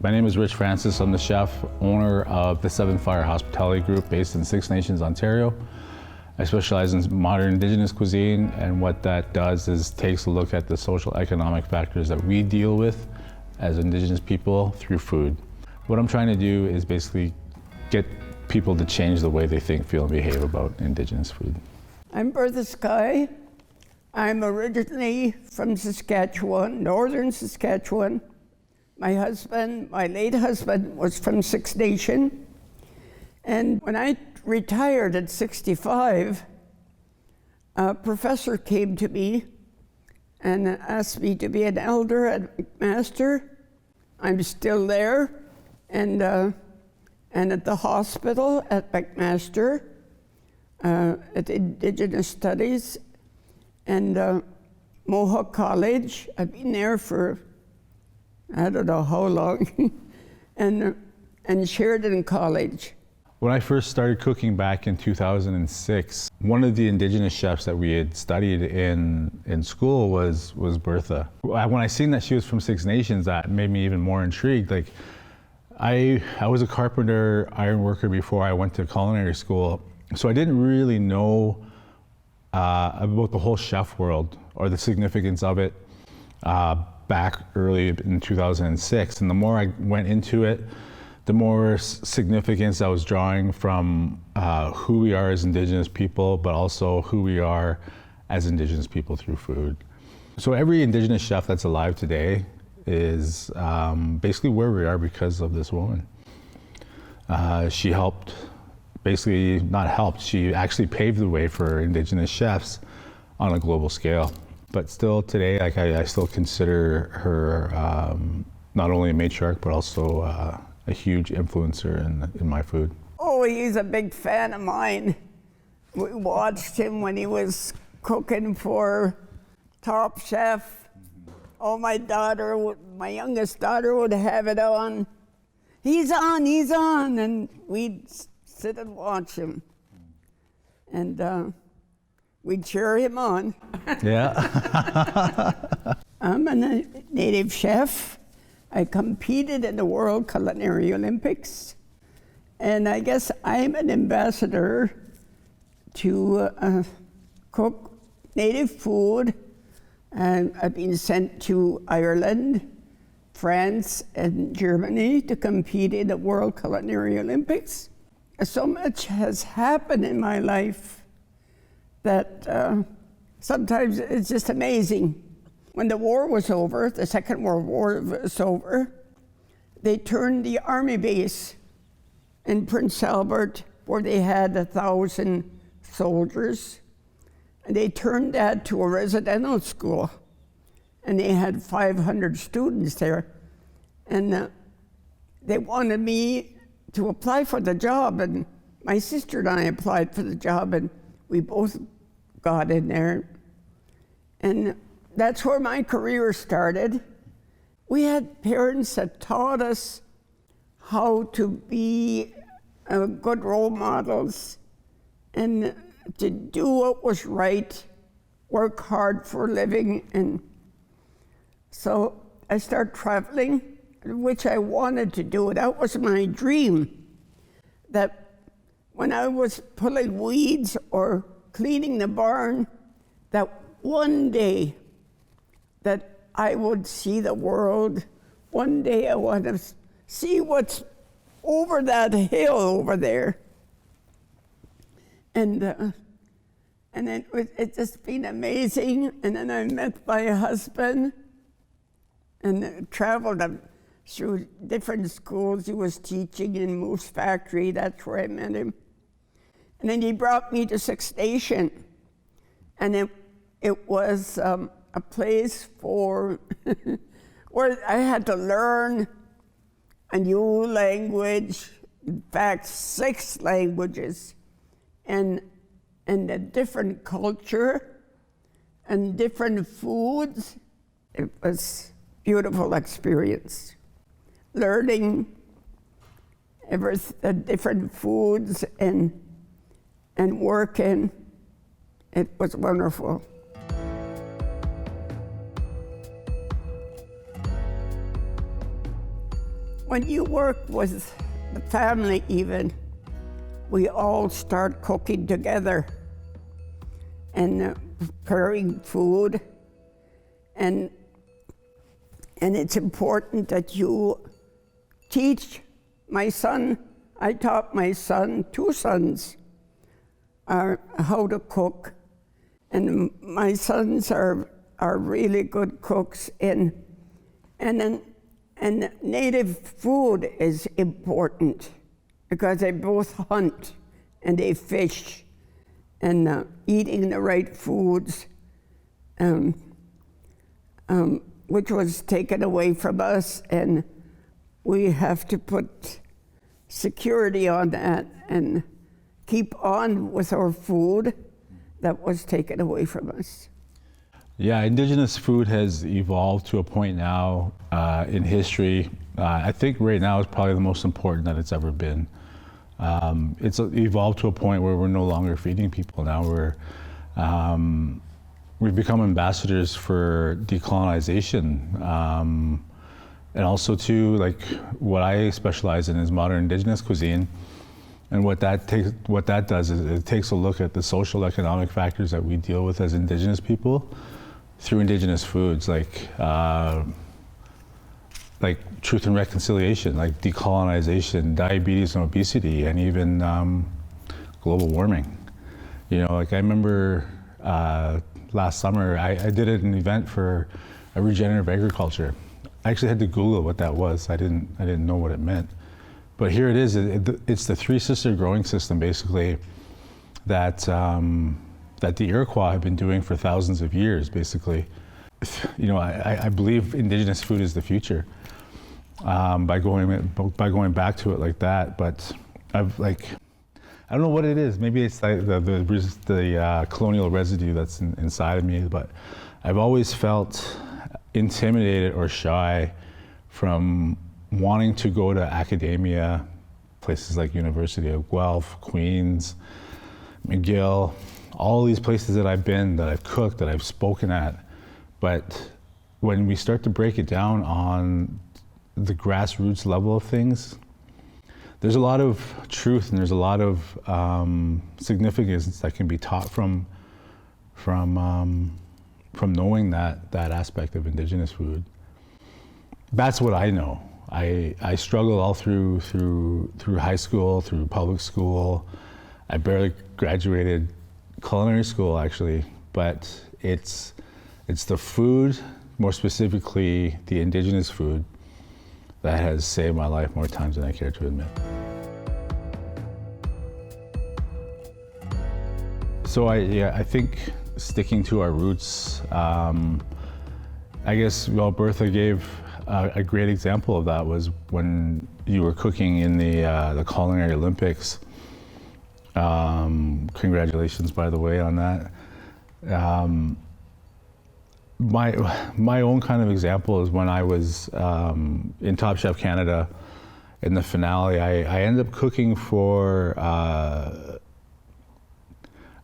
My name is Rich Francis. I'm the chef, owner of the Seven Fire Hospitality Group based in Six Nations, Ontario. I specialize in modern Indigenous cuisine, and what that does is takes a look at the social economic factors that we deal with as Indigenous people through food. What I'm trying to do is basically get people to change the way they think, feel, and behave about Indigenous food. I'm Bertha Skye. I'm originally from Saskatchewan, northern Saskatchewan. My late husband, was from Six Nation. And when I retired at 65, a professor came to me and asked me to be an elder at McMaster. I'm still there, and at the hospital at McMaster, at Indigenous Studies, and Mohawk College. I've been there for I don't know how long, and Sheridan College. When I first started cooking back in 2006, one of the Indigenous chefs that we had studied in school was Bertha. When I seen that she was from Six Nations, that made me even more intrigued. Like, I was a carpenter, iron worker before I went to culinary school, so I didn't really know about the whole chef world or the significance of it back early in 2006. And the more I went into it, the more significance I was drawing from who we are as Indigenous people, but also who we are as Indigenous people through food. So every Indigenous chef that's alive today is basically where we are because of this woman. She helped, basically not helped, she actually paved the way for Indigenous chefs on a global scale. But still today, like I still consider her not only a matriarch, but also a huge influencer in my food. Oh, he's a big fan of mine. We watched him when he was cooking for Top Chef. Oh, my youngest daughter would have it on. He's on, and we'd sit and watch him. And we'd cheer him on. Yeah. I'm a native chef. I competed in the World Culinary Olympics, and I guess I'm an ambassador to cook native food, and I've been sent to Ireland, France, and Germany to compete in the World Culinary Olympics. So much has happened in my life that sometimes it's just amazing. When the war was over, the Second World War was over, they turned the army base in Prince Albert, where they had 1,000 soldiers, and they turned that to a residential school, and they had 500 students there. And they wanted me to apply for the job, and my sister and I applied for the job, and we both got in there. And that's where my career started. We had parents that taught us how to be good role models and to do what was right, work hard for a living. And so I started traveling, which I wanted to do. That was my dream, that when I was pulling weeds or cleaning the barn, that one day that I would see the world. One day I want to see what's over that hill over there. And then it's just been amazing. And then I met my husband and traveled through different schools. He was teaching in Moose Factory. That's where I met him. And then he brought me to Six Nation. And it was a place for where I had to learn a new language, in fact, 6 languages, and a different culture and different foods. It was a beautiful experience. Learning different foods and working, it was wonderful. when you work with the family even, we all start cooking together and preparing food. And it's important that you teach my son. I taught my son, 2 sons, how to cook. And my sons are really good cooks. And native food is important because they both hunt and they fish, and eating the right foods, which was taken away from us, and we have to put security on that and keep on with our food that was taken away from us. Yeah, Indigenous food has evolved to a point now in history. I think right now is probably the most important that it's ever been. It's evolved to a point where we're no longer feeding people. Now we've become ambassadors for decolonization. And also too, like what I specialize in is modern Indigenous cuisine. And what that does is it takes a look at the social economic factors that we deal with as Indigenous people through Indigenous foods, like truth and reconciliation, like decolonization, diabetes and obesity, and even global warming. You know, like I remember last summer, I did an event for a regenerative agriculture. I actually had to Google what that was. I didn't know what it meant. But here it is. It's the 3 sister growing system, basically, that the Iroquois have been doing for thousands of years, basically. You know, I believe Indigenous food is the future by going back to it like that. But I don't know what it is. Maybe it's like the colonial residue that's inside of me. But I've always felt intimidated or shy from wanting to go to academia, places like University of Guelph, Queen's, McGill, all these places that I've been, that I've cooked, that I've spoken at. But when we start to break it down on the grassroots level of things, there's a lot of truth and there's a lot of significance that can be taught from knowing that aspect of Indigenous food. That's what I know. I struggled all through high school, through public school. I barely graduated culinary school, actually, but it's the food, more specifically the Indigenous food, that has saved my life more times than I care to admit. So I think sticking to our roots, I guess, well, Bertha gave a great example of that was when you were cooking in the Culinary Olympics. Congratulations, by the way, on that. My own kind of example is when I was in Top Chef Canada in the finale. I ended up cooking for.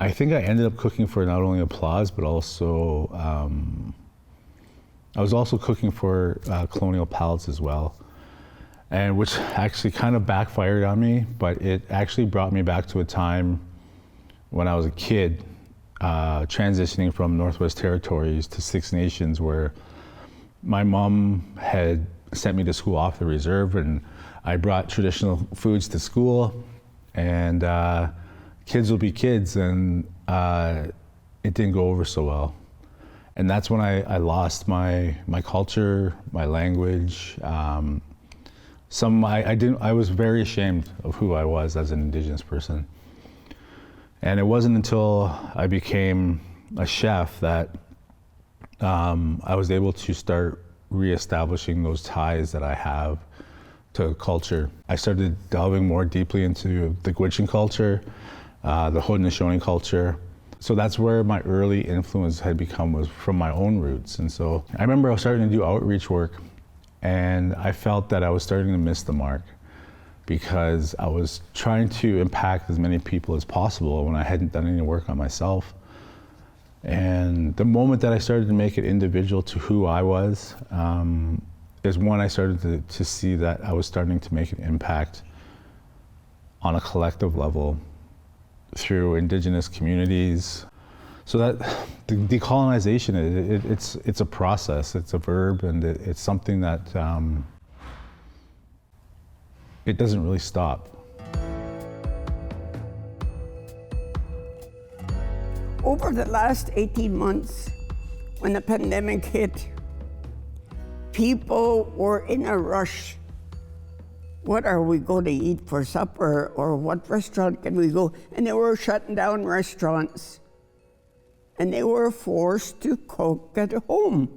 I think I ended up cooking for not only applause, but also I was also cooking for Colonial Palates as well, and which actually kind of backfired on me, but it actually brought me back to a time when I was a kid, transitioning from Northwest Territories to Six Nations, where my mom had sent me to school off the reserve, and I brought traditional foods to school, and kids will be kids, and it didn't go over so well. And that's when I lost my culture, my language. I was very ashamed of who I was as an Indigenous person. And it wasn't until I became a chef that I was able to start reestablishing those ties that I have to culture. I started delving more deeply into the Gwich'in culture, the Haudenosaunee culture. So that's where my early influence had become, was from my own roots. And so I remember I was starting to do outreach work, and I felt that I was starting to miss the mark because I was trying to impact as many people as possible when I hadn't done any work on myself. And the moment that I started to make it individual to who I was, it Because one, I started to see that I was starting to make an impact on a collective level through Indigenous communities. So that the decolonization, it's a process, it's a verb, and it's something that it doesn't really stop. Over the last 18 months, when the pandemic hit, people were in a rush. What are we going to eat for supper, or what restaurant can we go? And they were shutting down restaurants. And they were forced to cook at home.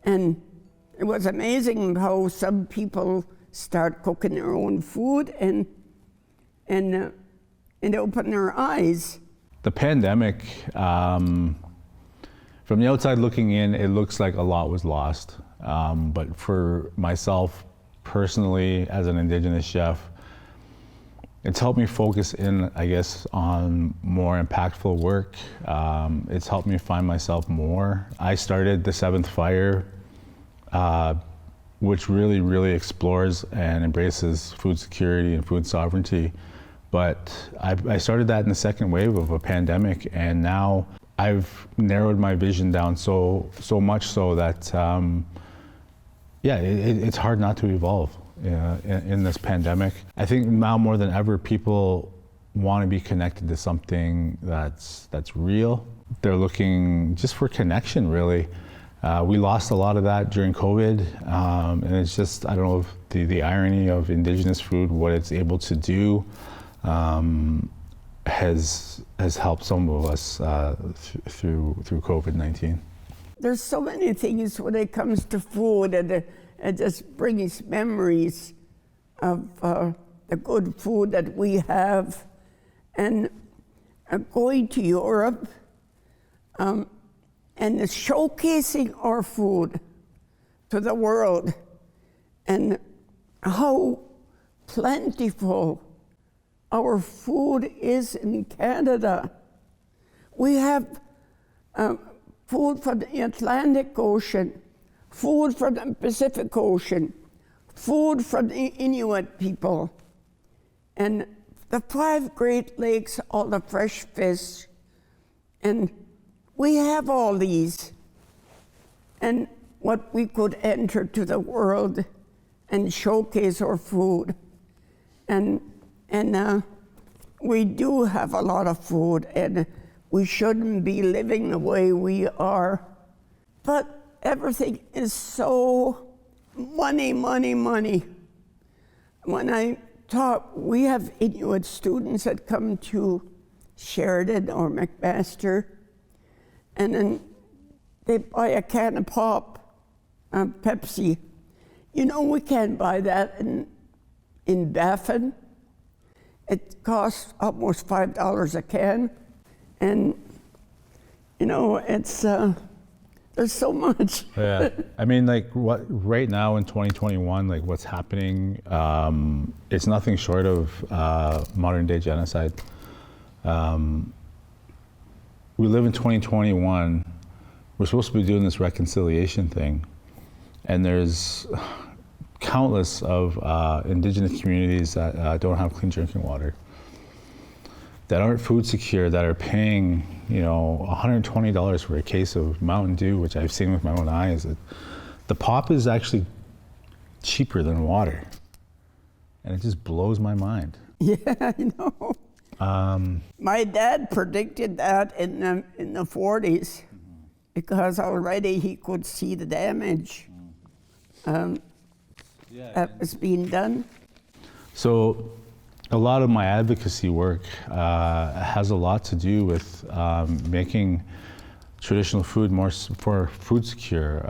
And it was amazing how some people start cooking their own food and open their eyes. The pandemic, from the outside looking in, it looks like a lot was lost. But for myself personally, as an Indigenous chef, it's helped me focus in, I guess, on more impactful work. It's helped me find myself more. I started the Seventh Fire, which really, really explores and embraces food security and food sovereignty. But I started that in the second wave of a pandemic, and now I've narrowed my vision down so much so that, it's hard not to evolve in this pandemic. I think now more than ever, people want to be connected to something that's real. They're looking just for connection, really. We lost a lot of that during COVID, and it's just, I don't know, if the irony of Indigenous food, what it's able to do, has helped some of us through COVID-19. There's so many things when it comes to food, and it just brings memories of the good food that we have. And going to Europe and showcasing our food to the world, and how plentiful our food is in Canada. We have food from the Atlantic Ocean, food from the Pacific Ocean, food from the Inuit people, and the 5 Great Lakes, all the fresh fish. And we have all these. And what we could enter to the world and showcase our food. And we do have a lot of food, and we shouldn't be living the way we are. But everything is so money, money, money. When I talk, we have Inuit students that come to Sheridan or McMaster, and then they buy a can of pop, Pepsi. You know, we can't buy that in Baffin. It costs almost $5 a can. And, you know, it's, there's so much. Yeah, I mean, like, what right now in 2021, like what's happening, it's nothing short of modern day genocide. We live in 2021. We're supposed to be doing this reconciliation thing, and there's countless of Indigenous communities that don't have clean drinking water, that aren't food secure, that are paying, you know, $120 for a case of Mountain Dew, which I've seen with my own eyes. The pop is actually cheaper than water, and it just blows my mind. Yeah, I know. My dad predicted that in the 40s, because already he could see the damage that was being done. So a lot of my advocacy work has a lot to do with making traditional food more food secure.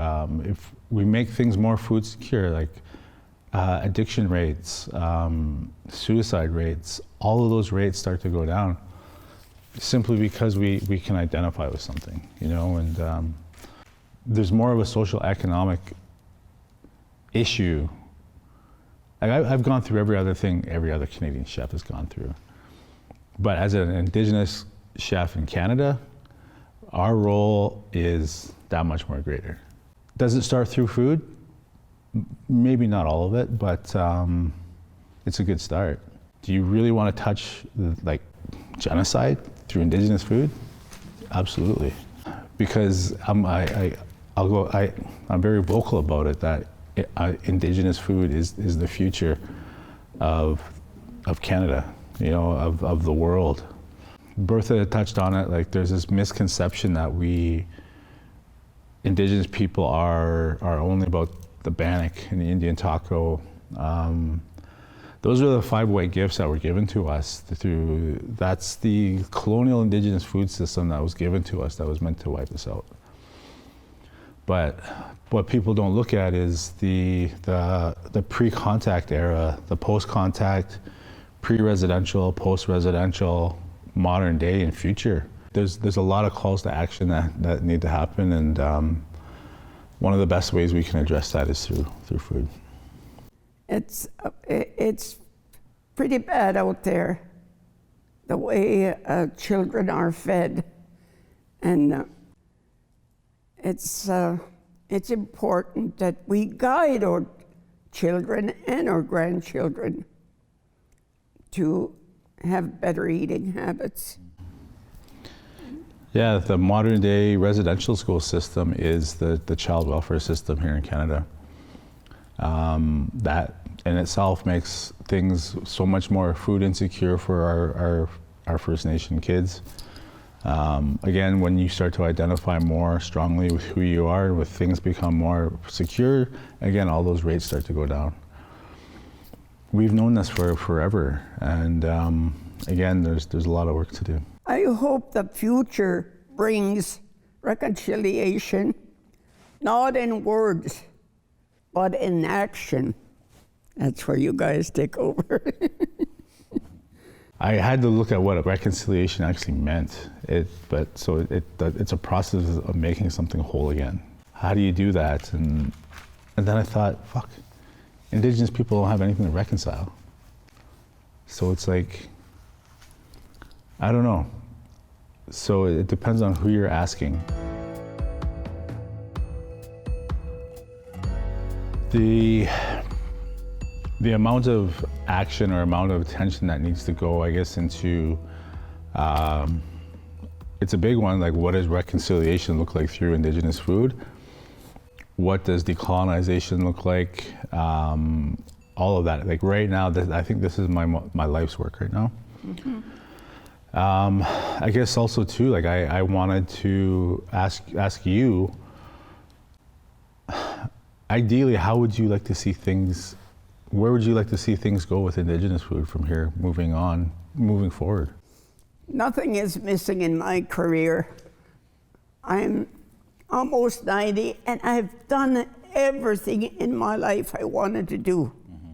If we make things more food secure, like addiction rates, suicide rates, all of those rates start to go down simply because we can identify with something, you know, and there's more of a social economic issue. Like I've gone through every other thing every other Canadian chef has gone through. But as an Indigenous chef in Canada, our role is that much more greater. Does it start through food? maybe not all of it, but it's a good start. Do you really want to touch like genocide through Indigenous food? Absolutely, because I'm very vocal about it that Indigenous food is the future of Canada, you know, of the world. Bertha touched on it. Like, there's this misconception that Indigenous people are only about the bannock and the Indian taco. Those are the 5 white gifts that were given to us that's the colonial Indigenous food system that was given to us that was meant to wipe us out. But what people don't look at is the pre-contact era, the post-contact, pre-residential, post-residential, modern day and future. There's a lot of calls to action that need to happen, and one of the best ways we can address that is through food. It's pretty bad out there, the way children are fed, and it's important that we guide our children and our grandchildren to have better eating habits. Yeah, the modern day residential school system is the child welfare system here in Canada. That in itself makes things so much more food insecure for our First Nation kids. Again, when you start to identify more strongly with who you are, with things become more secure, again, all those rates start to go down. We've known this for forever, and again, there's a lot of work to do. I hope the future brings reconciliation, not in words, but in action. That's where you guys take over. I had to look at what reconciliation actually meant. It's a process of making something whole again. How do you do that? And then I thought, fuck, Indigenous people don't have anything to reconcile. So it's like, I don't know. So it depends on who you're asking. The amount of action or amount of attention that needs to go, I guess, into, it's a big one, like what does reconciliation look like through Indigenous food? What does decolonization look like? All of that. Like right now, I think this is my life's work right now. Mm-hmm. I guess also too, like I wanted to ask you, ideally, how would you like to see things, where would you like to see things go with Indigenous food from here, moving forward? Nothing is missing in my career. I'm almost 90, and I've done everything in my life I wanted to do. Mm-hmm.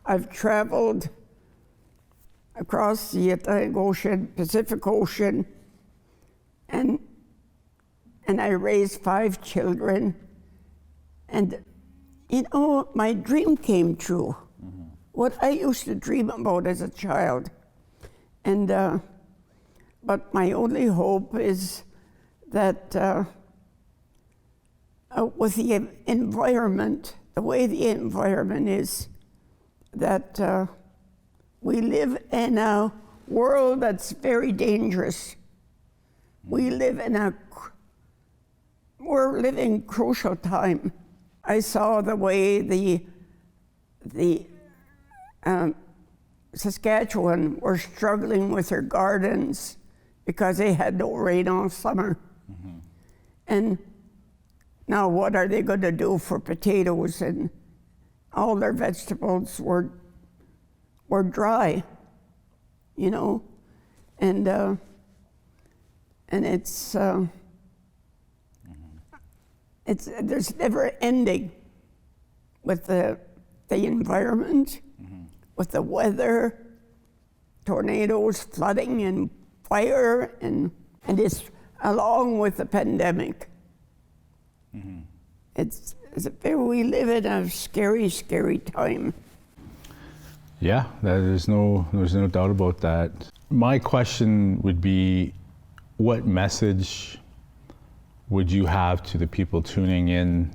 I've traveled across the Atlantic Ocean, Pacific Ocean, and I raised 5 children. And, you know, my dream came true. Mm-hmm. What I used to dream about as a child. And, but my only hope is that with the environment, the way the environment is, that we live in a world that's very dangerous. We're living crucial time. I saw the way the Saskatchewan were struggling with their gardens because they had no rain all summer. Mm-hmm. And now what are they going to do for potatoes? And all their vegetables were dry, you know, and there's never ending with the environment, mm-hmm. with the weather, tornadoes, flooding, and fire, and it's along with the pandemic. Mm-hmm. We live in a scary, scary time. Yeah, there's no doubt about that. My question would be, what message would you have to the people tuning in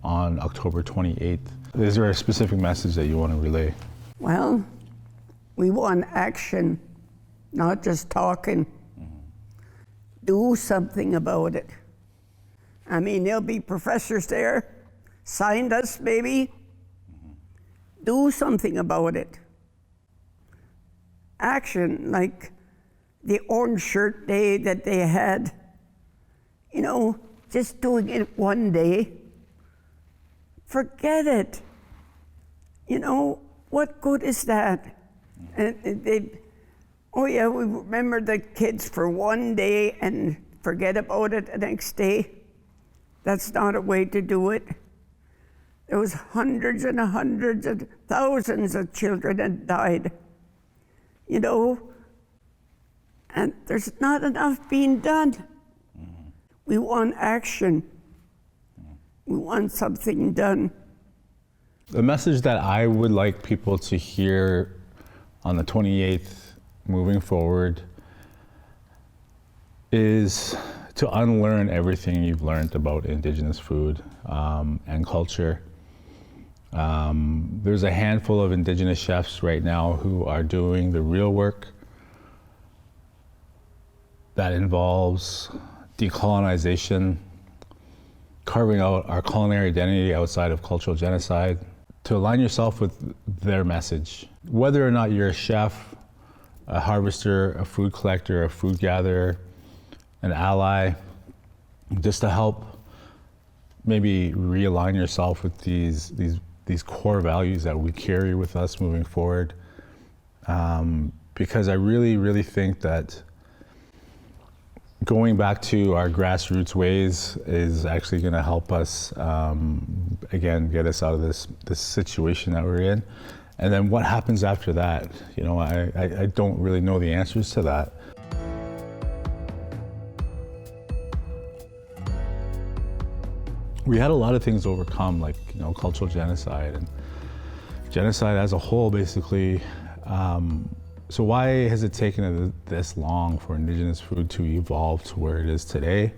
on October 28th. Is there a specific message that you want to relay? Well, we want action, not just talking. Do something about it. I mean, there'll be professors there, scientists maybe. Do something about it. Action, like the orange shirt day that they had. You know, just doing it one day. Forget it. You know, what good is that? And oh yeah, we remember the kids for one day and forget about it the next day. That's not a way to do it. There was hundreds and hundreds and thousands of children that died, you know, and there's not enough being done. We want action. We want something done. The message that I would like people to hear on the 28th moving forward is to unlearn everything you've learned about Indigenous food and culture. There's a handful of Indigenous chefs right now who are doing the real work that involves decolonization, carving out our culinary identity outside of cultural genocide, to align yourself with their message. Whether or not you're a chef, a harvester, a food collector, a food gatherer, an ally, just to help maybe realign yourself with these core values that we carry with us moving forward. Because I really, really think that going back to our grassroots ways is actually going to help us, again, get us out of this situation that we're in. And then what happens after that? You know, I don't really know the answers to that. We had a lot of things to overcome, like, you know, cultural genocide and genocide as a whole, basically. So why has it taken this long for Indigenous food to evolve to where it is today?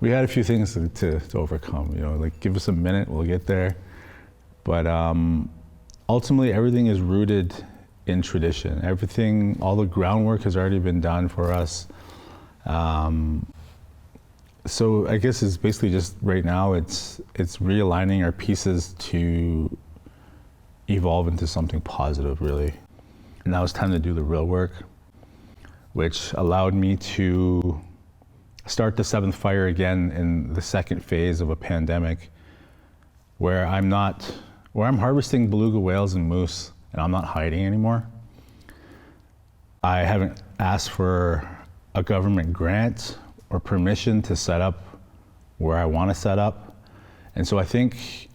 We had a few things to overcome, you know, like give us a minute, we'll get there. But ultimately, everything is rooted in tradition. Everything, all the groundwork has already been done for us. So I guess it's basically just right now, it's realigning our pieces to evolve into something positive, really. And now it's time to do the real work, which allowed me to start the seventh fire again in the second phase of a pandemic, where I'm harvesting beluga whales and moose, and I'm not hiding anymore. I haven't asked for a government grant or permission to set up where I want to set up. And so I think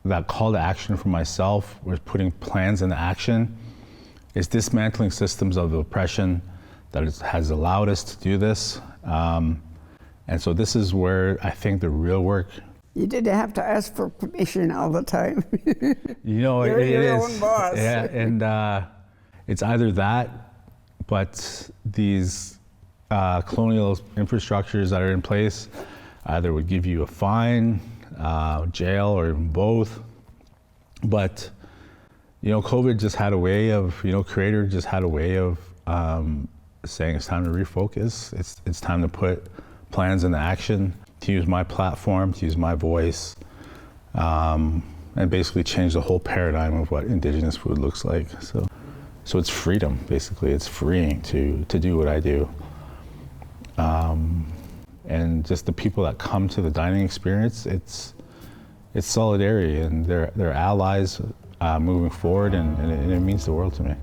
that call to action for myself was putting plans into action, is dismantling systems of oppression that has allowed us to do this. And so this is where I think the real work. You didn't have to ask for permission all the time. You know, You're it your is. own boss. Yeah, and it's either that, but these colonial infrastructures that are in place either would give you a fine, jail, or even both. But you know, COVID just had a way of, you know, Creator just had a way of saying it's time to refocus. It's time to put plans into action, to use my platform, to use my voice, and basically change the whole paradigm of what Indigenous food looks like. So it's freedom, basically. It's freeing to do what I do. And just the people that come to the dining experience, it's solidarity, and they're allies moving forward, and it means the world to me.